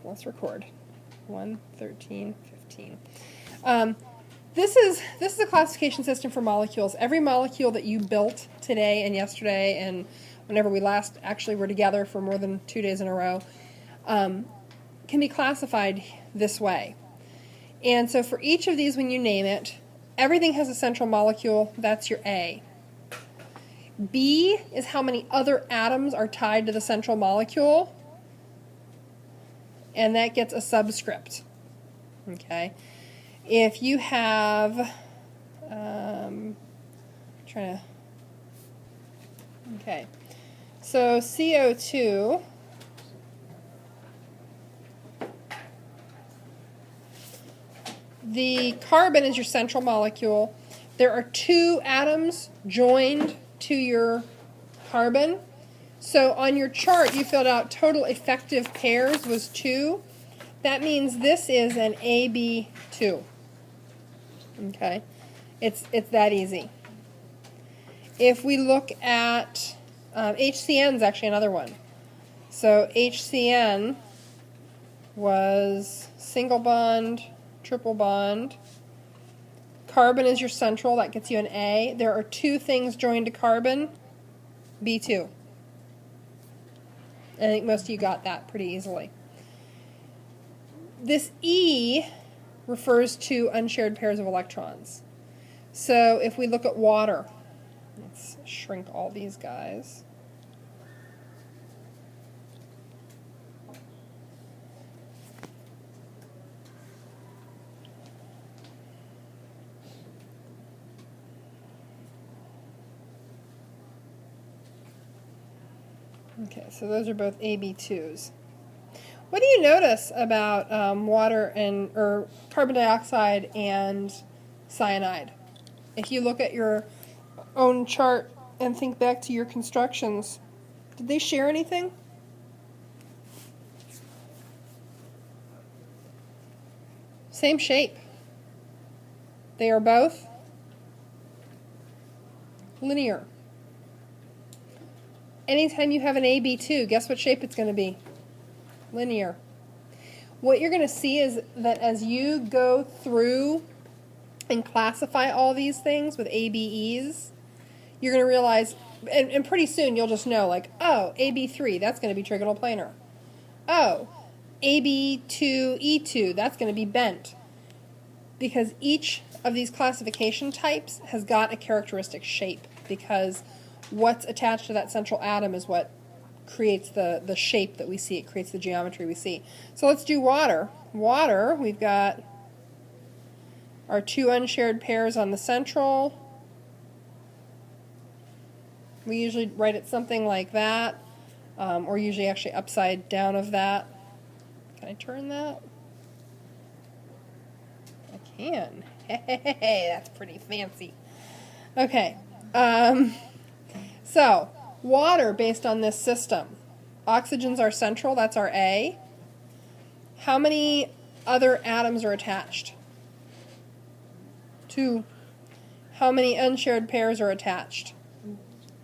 let's record. 1, 13, 15. This is a classification system for molecules. Every molecule that you built today and yesterday and whenever we last actually were together for more than 2 days in a row can be classified this way. And so for each of these, when you name it, everything has a central molecule. That's your A. B is how many other atoms are tied to the central molecule, and that gets a subscript. Okay. If you have, okay, so CO2, the carbon is your central molecule. There are 2 atoms joined to your carbon. So on your chart, you filled out total effective pairs was 2. That means this is an AB2. Okay, it's that easy. If we look at HCN is actually another one. So HCN was single bond, triple bond. Carbon is your central, that gets you an A. There are 2 things joined to carbon, B2. I think most of you got that pretty easily. This E refers to unshared pairs of electrons. So if we look at water, let's shrink all these guys. Okay, so those are both AB2s. What do you notice about water or carbon dioxide and cyanide? If you look at your own chart and think back to your constructions, did they share anything? Same shape. They are both linear. Anytime you have an AB2, guess what shape it's going to be? Linear. What you're going to see is that as you go through and classify all these things with ABEs, you're going to realize, and pretty soon you'll just know, like, oh, AB3, that's going to be trigonal planar. Oh, AB2E2, that's going to be bent. Because each of these classification types has got a characteristic shape, because what's attached to that central atom is what creates the shape that we see. It creates the geometry we see. So let's do water. Water, we've got our 2 unshared pairs on the central. We usually write it something like that, or usually actually upside down of that. Can I turn that? I can. Hey, that's pretty fancy. Okay. So, water based on this system. Oxygen's our central, that's our A. How many other atoms are attached? 2. How many unshared pairs are attached?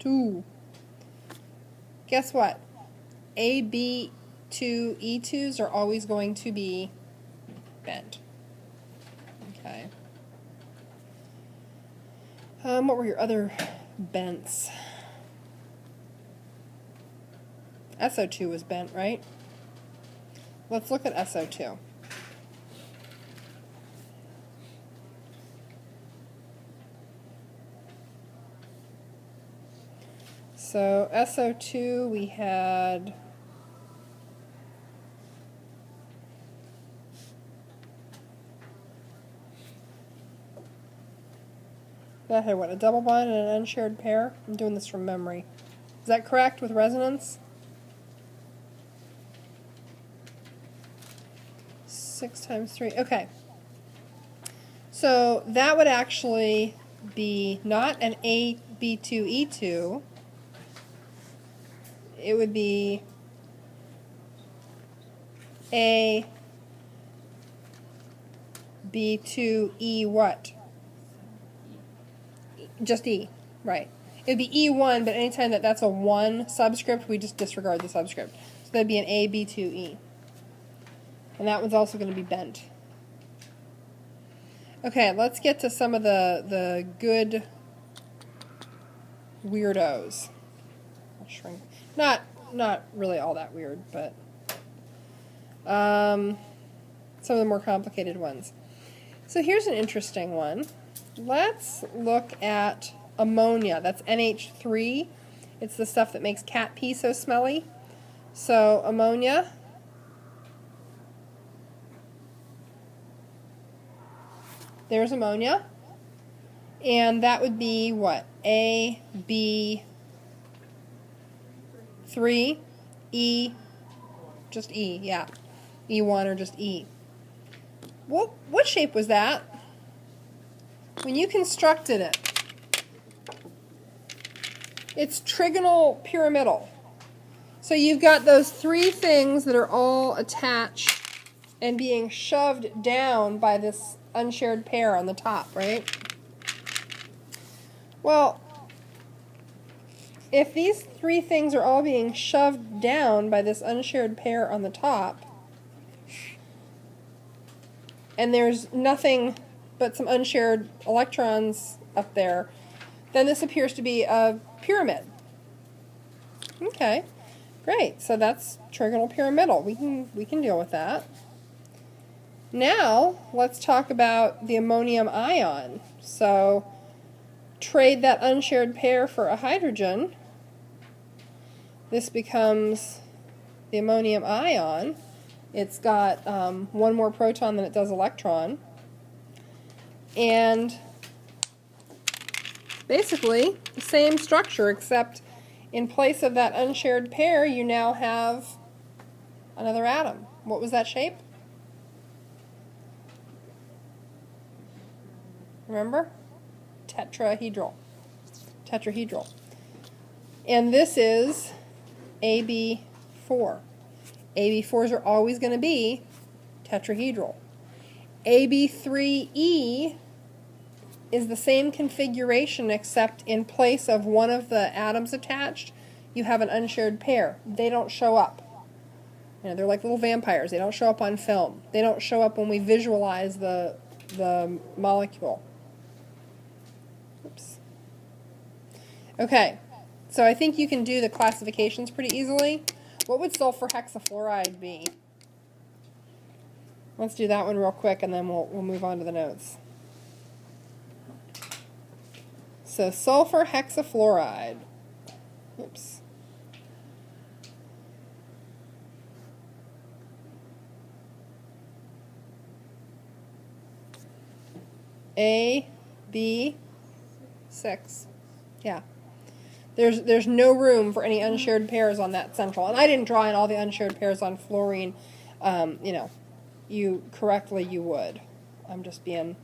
2. Guess what? AB2E2s are always going to be bent. Okay. What were your other bents? SO2 was bent, right? Let's look at SO2. So SO2 we had that had what, a double bond and an unshared pair? I'm doing this from memory. Is that correct with resonance? 6 times 3. Okay. So that would actually be not an AB2E2. It would be A B2E what? Just E, right. It would be E1, but anytime that's a 1 subscript, we just disregard the subscript. So that would be an A, B2, E. And that one's also going to be bent. Okay, let's get to some of the good weirdos. I'll shrink. Not really all that weird, but some of the more complicated ones. So here's an interesting one. Let's look at ammonia. That's NH3. It's the stuff that makes cat pee so smelly. So ammonia. There's ammonia. And that would be what? A, B, 3, E, just E, yeah. E1 or just E. What shape was that? When you constructed it, it's trigonal pyramidal. So you've got those three things that are all attached and being shoved down by this unshared pair on the top, right? Well, if these three things are all being shoved down by this unshared pair on the top, and there's nothing but some unshared electrons up there, then this appears to be a pyramid. Okay, great. So that's trigonal pyramidal. We can deal with that. Now, let's talk about the ammonium ion. So, trade that unshared pair for a hydrogen. This becomes the ammonium ion. It's got one more proton than it does electron. And basically the same structure, except in place of that unshared pair, you now have another atom. What was that shape? Remember? Tetrahedral. Tetrahedral. And this is AB4. AB4s are always going to be tetrahedral. AB3E is the same configuration, except in place of one of the atoms attached, you have an unshared pair. They don't show up. You know, they're like little vampires. They don't show up on film. They don't show up when we visualize the molecule. Oops. Okay, so I think you can do the classifications pretty easily. What would sulfur hexafluoride be? Let's do that one real quick, and then we'll move on to the notes. So sulfur hexafluoride. Oops. A, B, 6. Yeah. There's no room for any unshared pairs on that central. And I didn't draw in all the unshared pairs on fluorine. You know, you would. I'm just being,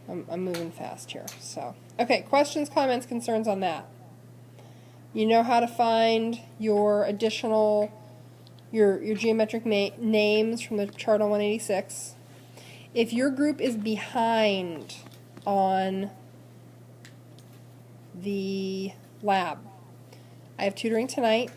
I'm moving fast here. So, okay, questions, comments, concerns on that? You know how to find your additional, your geometric names from the chart on 186. If your group is behind on the lab, I have tutoring tonight.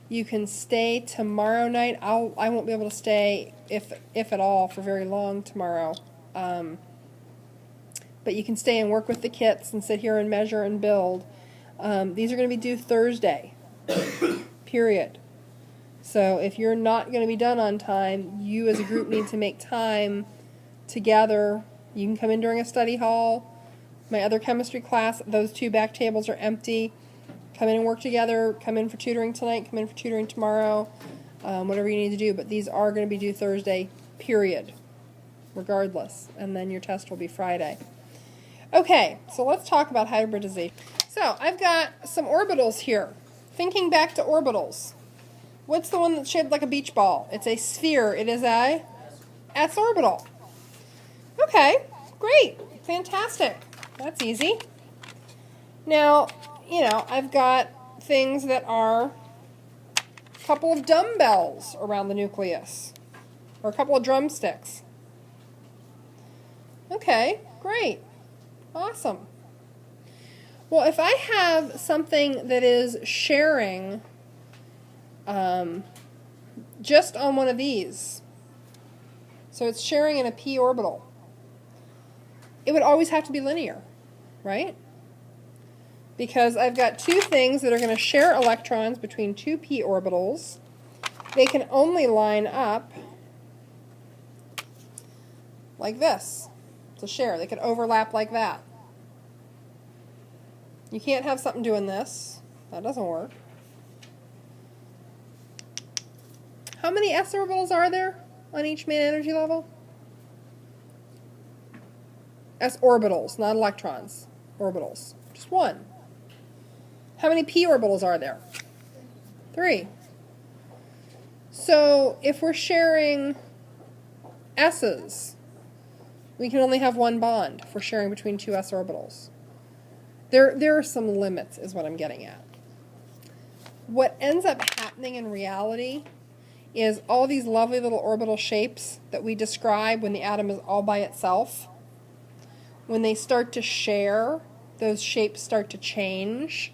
You can stay tomorrow night. I won't be able to stay, if at all, for very long tomorrow. But you can stay and work with the kits and sit here and measure and build. These are going to be due Thursday, period. So if you're not going to be done on time, you as a group need to make time to gather. You can come in during a study hall. My other chemistry class, those two back tables are empty. Come in and work together. Come in for tutoring tonight. Come in for tutoring tomorrow. Whatever you need to do. But these are going to be due Thursday, period. Regardless. And then your test will be Friday. Okay, so let's talk about hybridization. So I've got some orbitals here. Thinking back to orbitals. What's the one that's shaped like a beach ball? It's a sphere. It is a s orbital. Okay, great. Fantastic. That's easy. Now, you know, I've got things that are a couple of dumbbells around the nucleus, or a couple of drumsticks. Okay, great. Awesome. Well, if I have something that is sharing just on one of these, So it's sharing in a p orbital. It would always have to be linear, right? Because I've got two things that are going to share electrons between two p orbitals. They can only line up like this to share. They could overlap like that. You can't have something doing this. That doesn't work. How many s orbitals are there on each main energy level? S orbitals, not electrons. Orbitals. Just one. How many p orbitals are there? 3. So if we're sharing s's, we can only have one bond if we're sharing between two s orbitals. There are some limits, is what I'm getting at. What ends up happening in reality is all these lovely little orbital shapes that we describe when the atom is all by itself, when they start to share, those shapes start to change.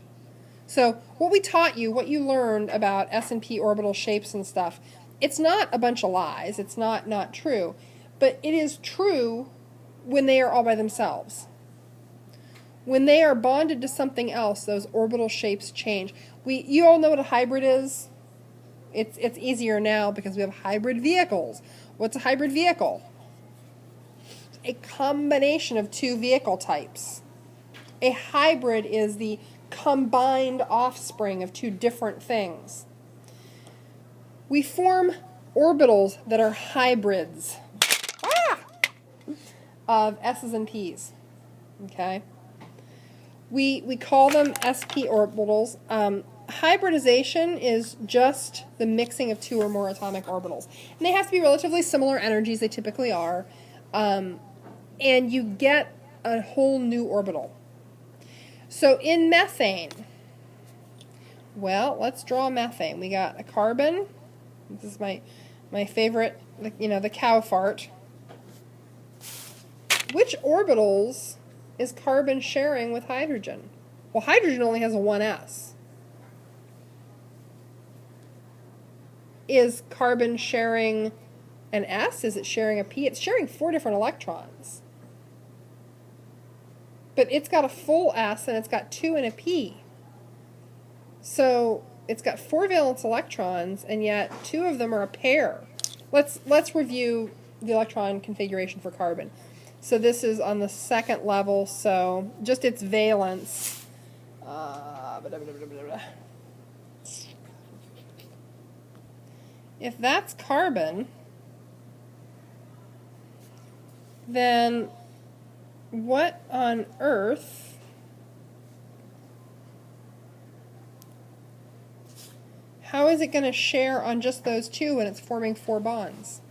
So what we taught you, what you learned about S and P orbital shapes and stuff, it's not a bunch of lies. It's not true. But it is true when they are all by themselves. When they are bonded to something else, those orbital shapes change. You all know what a hybrid is? It's easier now because we have hybrid vehicles. What's a hybrid vehicle? A combination of two vehicle types. A hybrid is the combined offspring of two different things. We form orbitals that are hybrids of S's and P's. Okay? We call them sp orbitals. Hybridization is just the mixing of two or more atomic orbitals. And they have to be relatively similar energies, they typically are. And you get a whole new orbital. So in methane, well, let's draw methane. We got a carbon. This is my favorite, the cow fart. Which orbitals is carbon sharing with hydrogen? Well, hydrogen only has a 1s. Is carbon sharing an s? Is it sharing a p? It's sharing 4 different electrons. But it's got a full s and it's got 2 and a p. So it's got 4 valence electrons, and yet 2 of them are a pair. Let's review the electron configuration for carbon. So this is on the second level, so just its valence. If that's carbon, then what on earth how is it going to share on just those 2 when it's forming 4 bonds?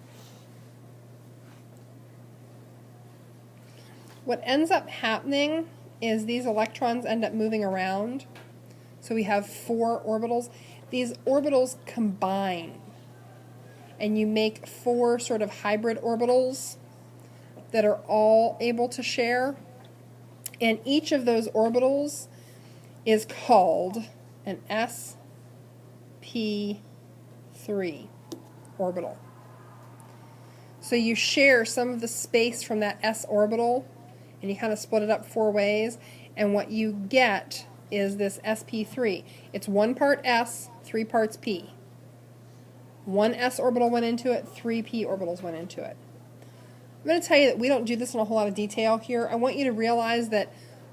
What ends up happening is these electrons end up moving around. So we have 4 orbitals. These orbitals combine, and you make 4 sort of hybrid orbitals that are all able to share. And each of those orbitals is called an sp3 orbital. So you share some of the space from that s orbital, and you kind of split it up 4 ways, and what you get is this sp3. It's 1 part s, 3 parts p. 1 s orbital went into it, 3 p orbitals went into it. I'm going to tell you that we don't do this in a whole lot of detail here. I want you to realize that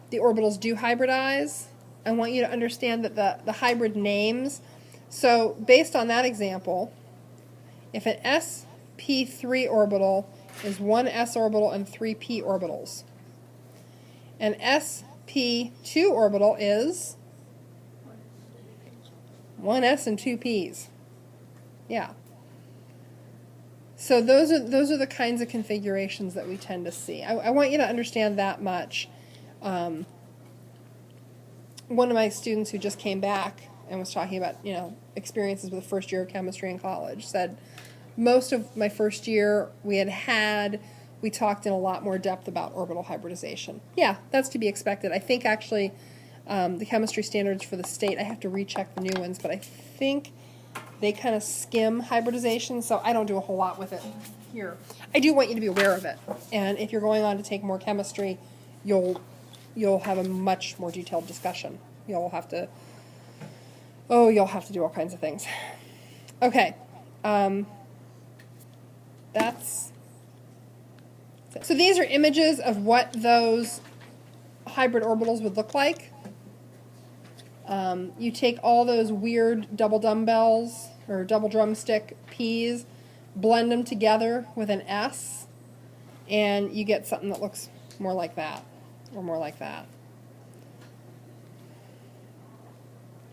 the orbitals do hybridize. I want you to understand that the hybrid names. So based on that example, if an sp3 orbital is 1 s orbital and 3 p orbitals, an sp2 orbital is 1 s and 2 p's. Yeah. So those are the kinds of configurations that we tend to see. I want you to understand that much. One of my students who just came back and was talking about experiences with the first year of chemistry in college said most of my first year we talked in a lot more depth about orbital hybridization. Yeah, that's to be expected. I think actually the chemistry standards for the state, I have to recheck the new ones, but I think they kind of skim hybridization, so I don't do a whole lot with it here. I do want you to be aware of it, and if you're going on to take more chemistry, you'll have a much more detailed discussion. You'll have to do all kinds of things. Okay, that's it. So these are images of what those hybrid orbitals would look like. You take all those weird double dumbbells or double drumstick P's, blend them together with an S, and you get something that looks more like that, or more like that.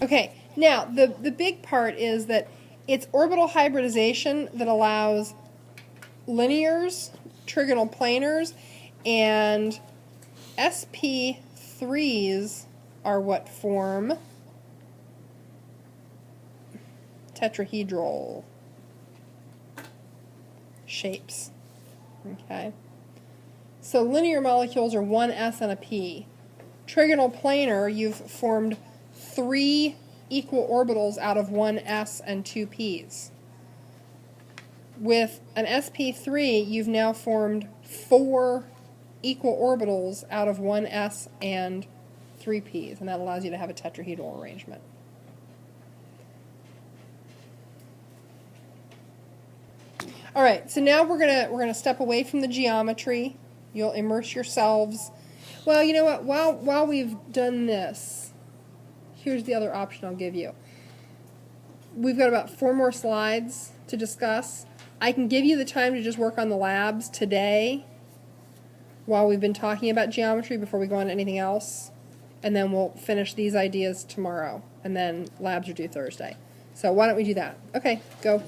Okay, now the big part is that it's orbital hybridization that allows linears, trigonal planars, and sp3s are what form tetrahedral shapes. Okay, so linear molecules are one S and a P. Trigonal planar, you've formed 3 equal orbitals out of one S and 2 P's. With an sp3, you've now formed 4 equal orbitals out of one S and 3 P's, and that allows you to have a tetrahedral arrangement. All right, so now we're gonna step away from the geometry. You'll immerse yourselves. Well, you know what? While we've done this, here's the other option I'll give you. We've got about 4 more slides to discuss. I can give you the time to just work on the labs today while we've been talking about geometry before we go on to anything else, and then we'll finish these ideas tomorrow, and then labs are due Thursday. So why don't we do that? Okay, go.